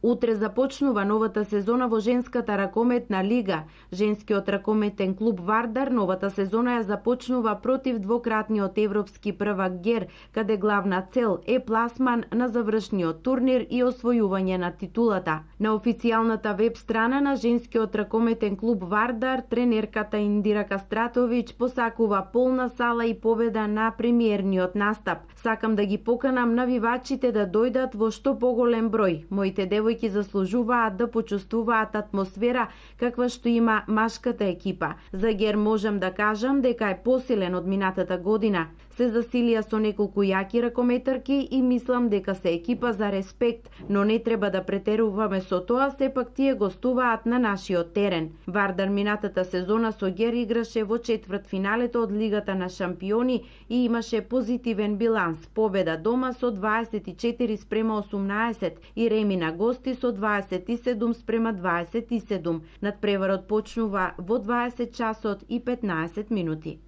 Утре започнува новата сезона во женската ракометна лига. Женскиот ракометен клуб Вардар новата сезона ја започнува против двократниот европски првак ГЕР, каде главна цел е пласман на завршниот турнир и освојување на титулата. На официјалната веб страна на женскиот ракометен клуб Вардар, тренерката Индира Кастратовиќ посакува полна сала и победа на премиерниот настап. Сакам да ги поканам навивачите да дојдат во што поголем број. Моите девојки заслужуваат да почувствуваат атмосфера каква што има машката екипа. За ГЕР можам да кажам дека е посилен од минатата година. Се засилија со неколку јаки ракометарки и мислам дека се екипа за респект, но не треба да претеруваме со тоа, сепак тие гостуваат на нашиот терен. Вардар минатата сезона со ГЕР играше во четвртфиналето од Лигата на шампиони и имаше позитивен биланс, победа дома со 24:18 и реми на гости со 27:27. Надпреварот почнува во 20 часот и 15 минути.